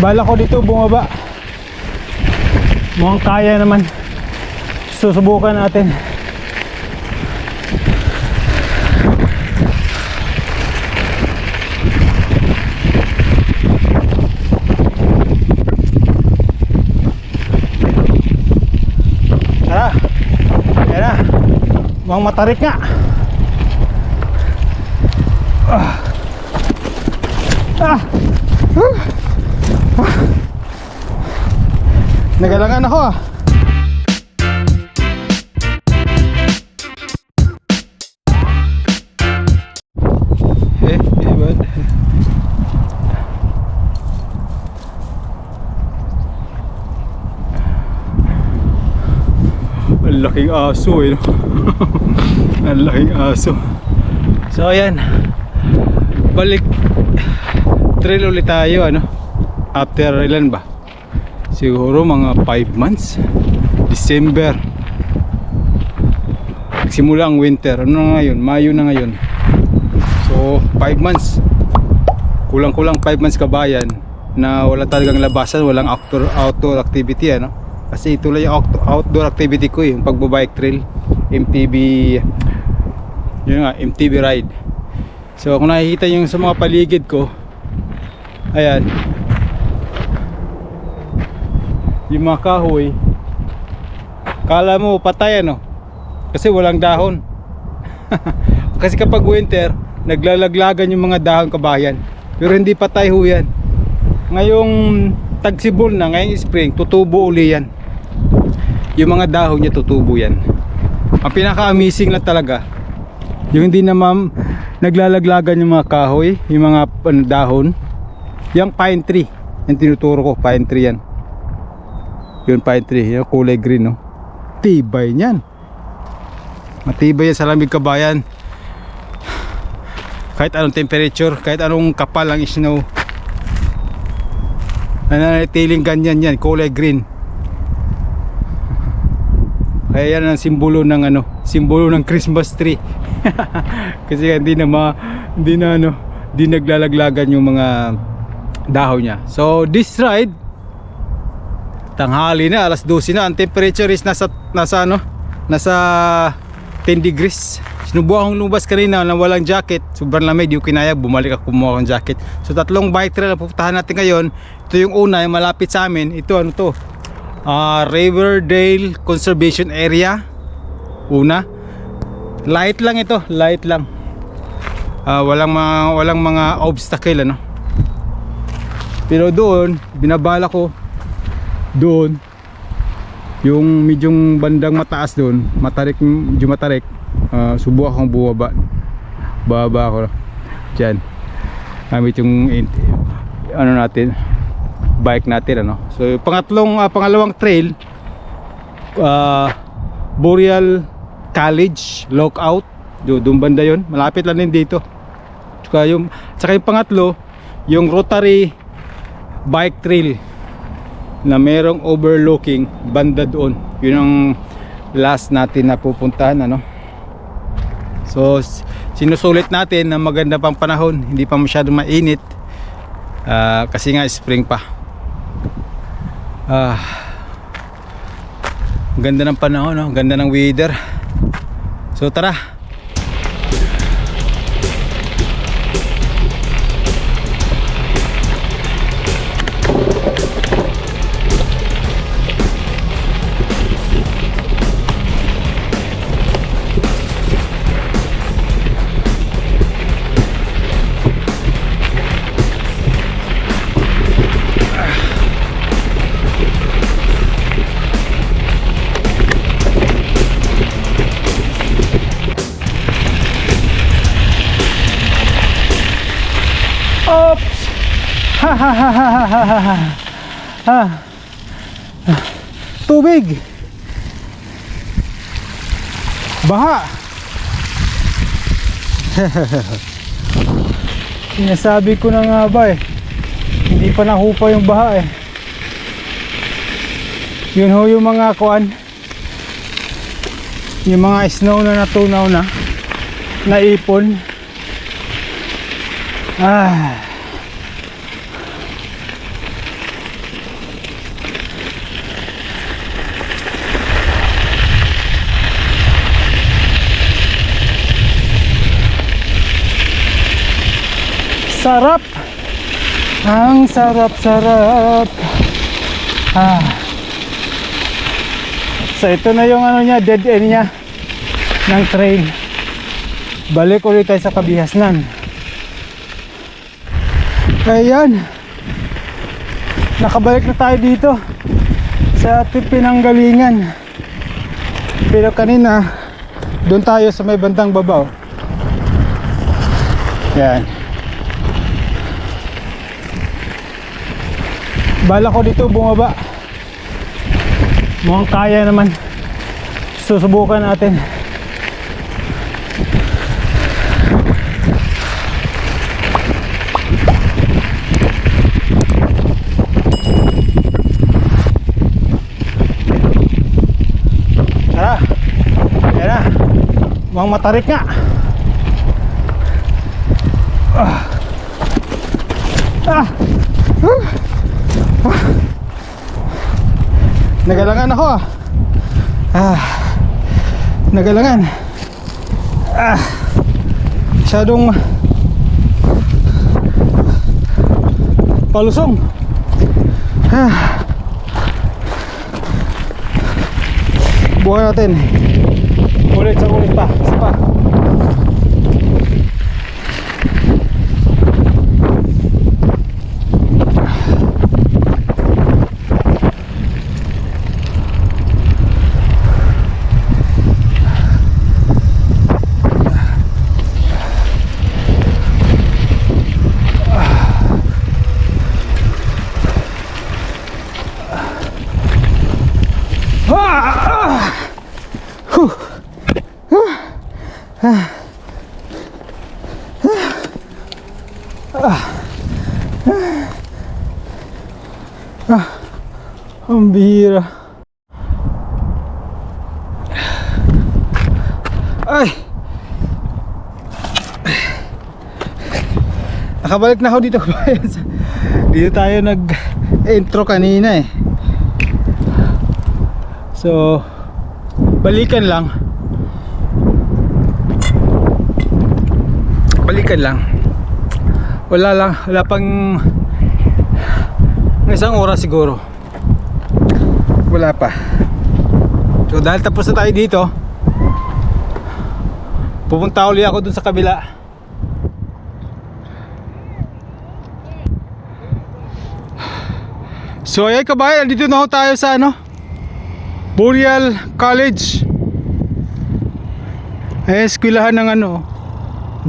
Bala ko dito bumaba. Mukhang kaya naman. Susubukan natin. Tara. Ayan na. Mukhang matarik nga. Nagalangan ako ah. Bad. Ang laking aso eh, no? Ang laking aso. So ayan, balik trail ulit tayo, ano? After ilan ba? Siguro mga 5 months. December simula ang winter. Ano na ngayon? Mayo na ngayon. So 5 months. Kulang-kulang 5 months kabayan na wala talagang labasan, walang outdoor activity, ano? Kasi ito lang yung outdoor activity ko, yung pagbabike trail, MTB. Yun nga, MTB ride. So kung nakikita yung sa mga paligid ko, ayan, yung mga kahoy, kala mo patay, ano? Kasi walang dahon. Kasi kapag winter, naglalaglagan yung mga dahon kabayan. Pero hindi patay ho yan. Ngayong tagsibol na, ngayong spring, tutubo uli yan. Yung mga dahon niya tutubo yan. Ang pinaka-amazing lang talaga, yung hindi na naglalaglagan yung mga kahoy, yung mga dahon. Yung pine tree, yung tinuturo ko, pine tree yan. Yung pine tree, yung kulay green, no? Tibay niyan. Matibay yan sa lamig kabayan. Kahit anong temperature, kahit anong kapal ang snow, nananatiling ganyan yan, kulay green. Kaya yan ang simbolo ng ano, simbolo ng Christmas tree. Kasi hindi naglalaglagan yung mga dahon niya. So this ride, tanghali na, alas 12 na, ang temperature is nasa 10 degrees. Sinubukan kong lumabas kanina na walang jacket, sobrang lamig, di ko kinaya, bumalik ako kumuha ng jacket. So tatlong bike trail ang pupuntahan natin ngayon. Ito yung una, yung malapit sa amin. Ito ano to, Riverdale Conservation Area. Una, light lang ito, light lang. Walang mga obstacle, ano. Pero doon, binabala ko doon, yung medyong bandang mataas doon, medyo matarik. Subukan akong baba ako dyan, gamit yung ano natin, bike natin, ano. So pangalawang trail, Boreal College Lookout, doon banda yun, malapit lang din dito. Tsaka yung pangatlo, yung Rotary Bike Trail na merong overlooking banda doon. Yun ang last natin na pupuntahan, ano. So sinusulit natin na maganda pang panahon, hindi pa masyadong mainit, kasi nga spring pa. Ganda ng panahon, no? Ganda ng weather. So tara. Oops! Ha ha ha ha ha ha ha. Tubig! Baha! Sinasabi ko na nga ba eh, hindi pa nahupa yung baha eh. Yun ho yung mga kuan, yung mga snow na natunaw na, naipon. sarap. Ang sarap-sarap. So ito na yung ano niya, dead end niya ng trail. Balik ulit tayo sa Kabihasnan. Ayan, nakabalik na tayo dito sa ating pinanggalingan. Pero kanina doon tayo sa may bandang babaw. Yan. Bala ko dito bumaba. Mukhang kaya naman. Susubukan natin. Tara. Yan na. Mukhang matarik nga. Nagalangan ako nagalangan. Masyadong palusong. Buhay natin. Ulit sa ulit pa. Isa pa. Ang bihira. Ay, nakabalik na ako dito. Dito tayo nag-intro kanina eh. So balikan lang. Wala pang isang oras siguro. Wala pa. So dahil tapos na tayo dito, pupunta ulit ako dun sa kabila. So ayan kabayan, dito na tayo sa Boreal College. Ayan, eskwelahan ng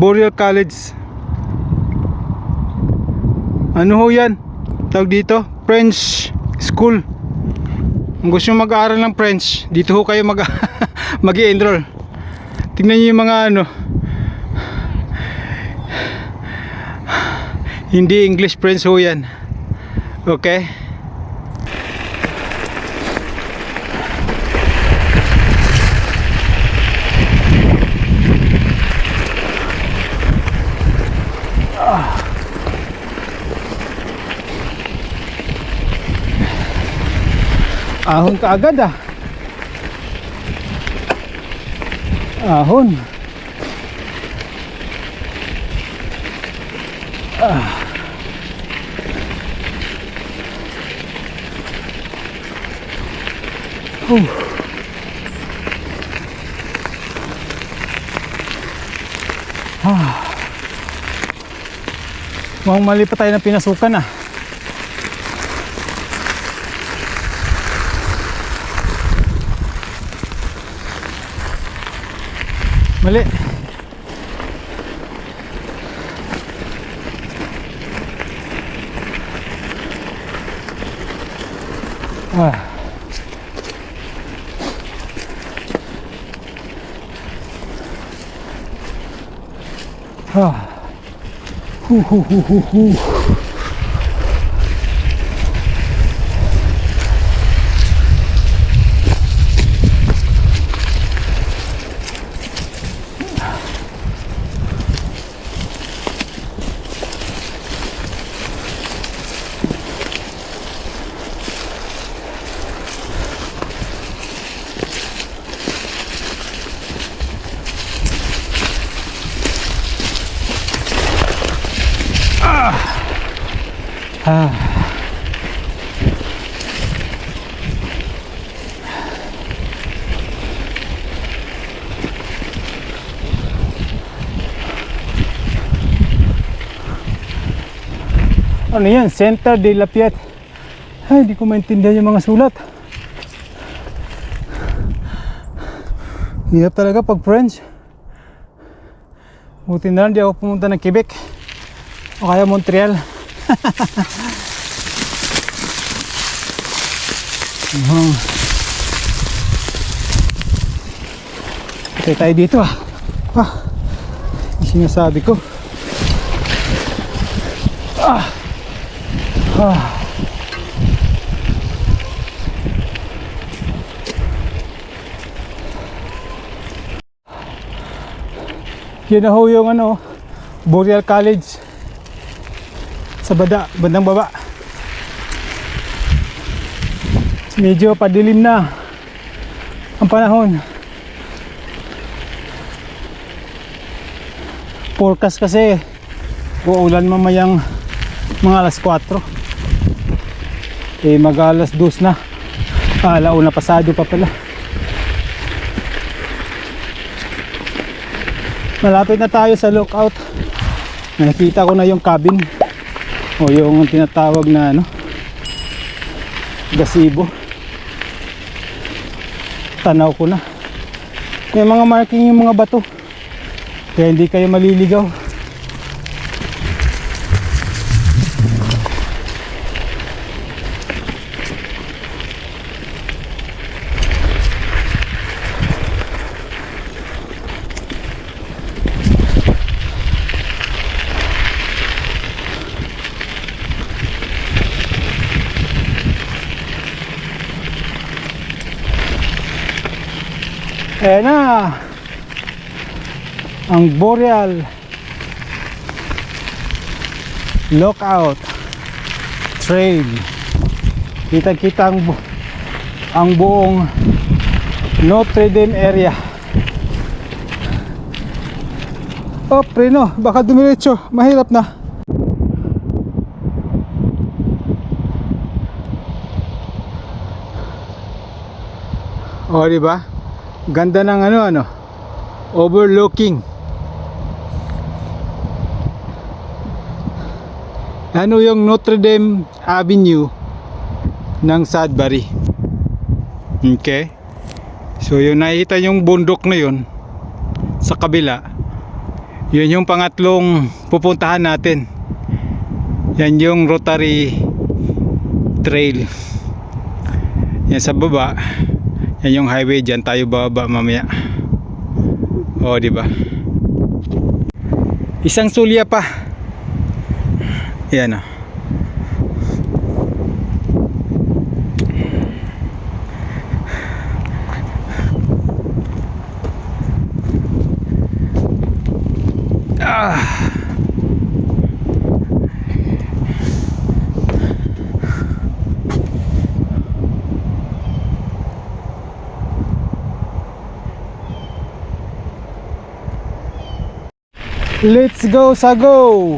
Boreal College. Ano ho yan? Tawag dito, French School. Kung gusto nyo mag-aaral ng French, dito ho kayo mag-i-enroll. Tingnan nyo yung mga hindi English French ho yan. Okay? Ahon ka agad ahon. Mukhang mali pa tayo ng pinasukan Mali. Ah. Ano yan? Center de la Piet. Ay, hindi ko maintindihan yung mga sulat. Hirap talaga pag French. Buti na lang di ako pumunta ng Quebec o kaya Montreal. Okay tayo dito ah. Yung sinasabi ko. Yun na ho yung ano, Boreal College sa bandang baba. Medyo padilim na ang panahon. Forecast kasi uulan mamayang mga alas 4. Mag alas 2 na. Alauna pasado pa pala. Malapit na tayo sa lookout. Nakikita ko na yung cabin o yung tinatawag na ano, gazebo. Tanaw ko na. May mga marking yung mga bato, kaya hindi kayo maliligaw. Ayan na ang Boreal Lookout Trail. Kita-kita ang buong Notre Dame area. Oh, preno, baka dumiretso, mahirap na. Oh, di ba? Ganda ng ano overlooking. Ano yung Notre Dame Avenue ng Sudbury. Okay, so yung nakita yung bundok na yun sa kabila, yun yung pangatlong pupuntahan natin. Yan yung Rotary Trail. Yan sa baba, yan yung highway, dyan tayo bababa mamaya. O, di ba? Isang sulya pa. Yan o. Let's go, Sago!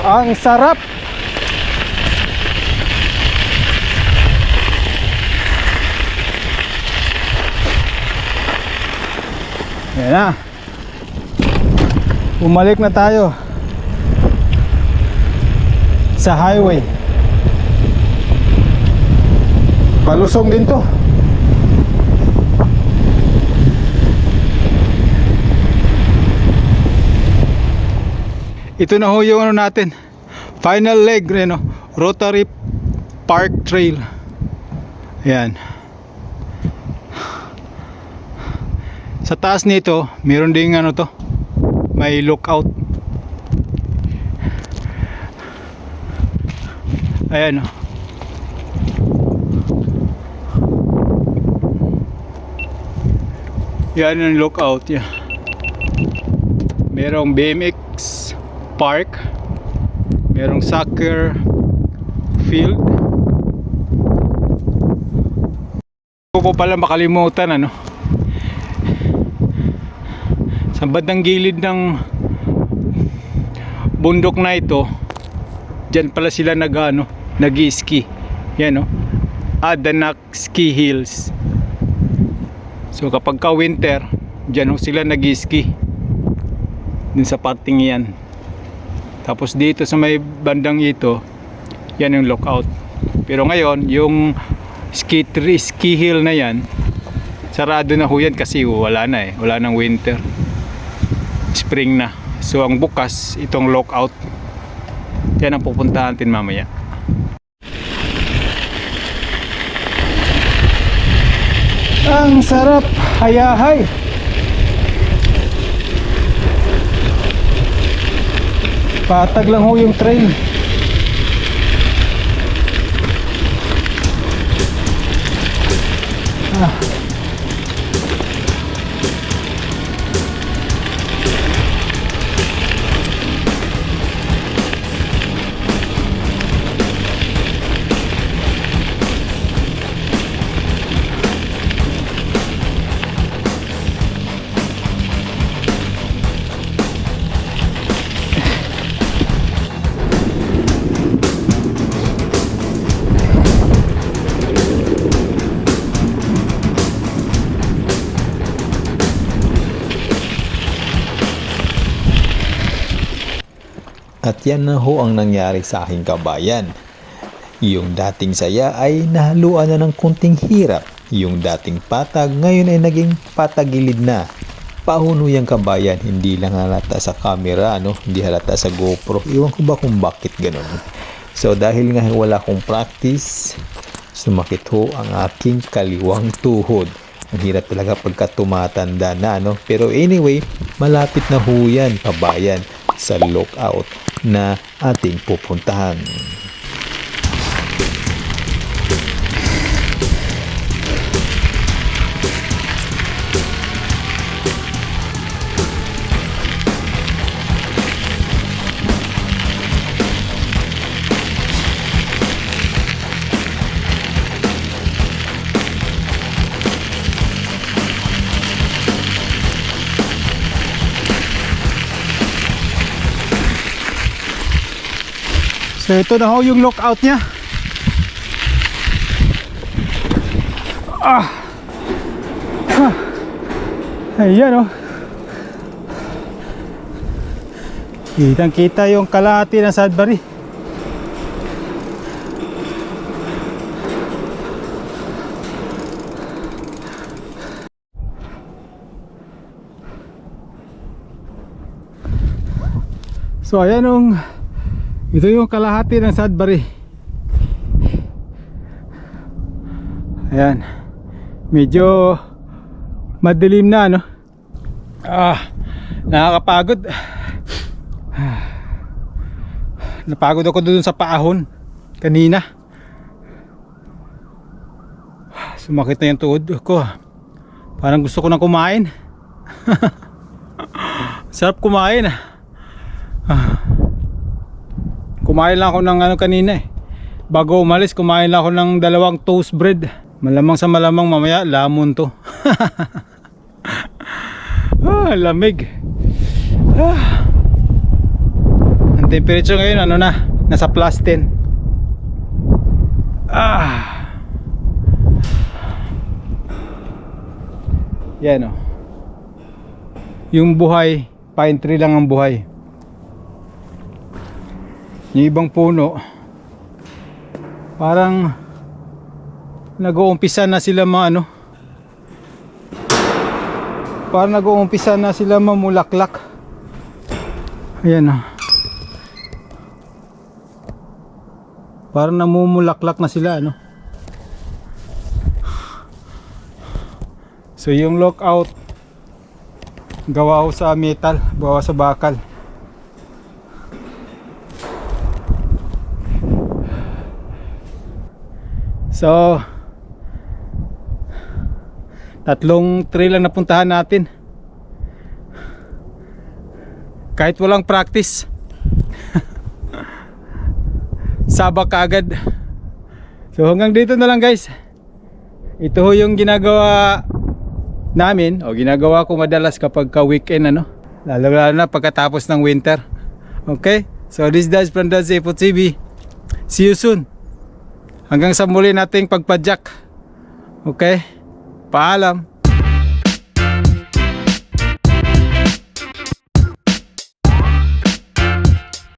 Ang sarap! Yan na. Bumalik na tayo sa highway. Palusong din to. Ito na ho yung ano natin, final leg, ano, Rotary Park Trail. Ayan. Sa taas nito, meron ding ano to, may lookout. Ayan o. Yan ang lookout, yan. Merong BMX park, merong soccer field. Ko pala makalimutan ano, sa bandang gilid ng bundok na ito, dyan pala sila nag-ski. Yan, no? Adanak Ski Hills. So kapag ka winter, dyan sila nag-ski din sa parting yan. Tapos dito sa may bandang ito, yan yung lookout. Pero ngayon yung ski hill na yan, sarado na ho yan kasi wala na wala nang winter, spring na. So ang bukas itong lookout, yan ang pupuntahan natin mamaya. Ang sarap, hayahay. Patag lang ho yung train. At yan na ho ang nangyari sa aking kabayan. Yung dating saya ay nahaluan na ng kunting hirap. Yung dating patag ngayon ay naging patagilid na. Pahunuyang kabayan, hindi lang halata sa camera, hindi halata sa GoPro. Iwan ko ba kung bakit ganun. So dahil nga wala akong practice, sumakit ho ang aking kaliwang tuhod. Ang hirap talaga pagka tumatanda na, Pero anyway, malapit na ho yan, kabayan, sa lookout na ating pupuntahan. So ito na ho yung lookout niya. Ayan, kitang kita yung kalahati ng Sudbury. So ayan ito yung kalahati ng Sudbury. Ayan, medyo madilim na, nakakapagod. Napagod ako doon sa paahon kanina. Sumakit na yung tuhod ko. Parang gusto ko nang kumain. Sarap kumain. Kumain lang ako ng kanina bago umalis, kumain lang ako ng 2 toast bread. Malamang sa malamang mamaya lamon to. Lamig. Ang temperature ngayon nasa plus 10. Yan yung buhay, pine tree lang ang buhay. Yung ibang puno parang nag-uumpisa na sila parang nag-uumpisa na sila mamulaklak. Ayan parang namumulaklak na sila So yung lookout gawa ko sa metal, gawa sa bakal. So 3 tree lang napuntahan natin. Kahit walang practice. Sabak ka agad. So hanggang dito na lang guys. Ito ho yung ginagawa namin o ginagawa ko madalas kapag ka weekend ano. Lalo na pagkatapos ng winter. Okay? So this is Daz from Daz Efo TV. See you soon. Hanggang sa muli nating pagpadyak. Okay? Paalam.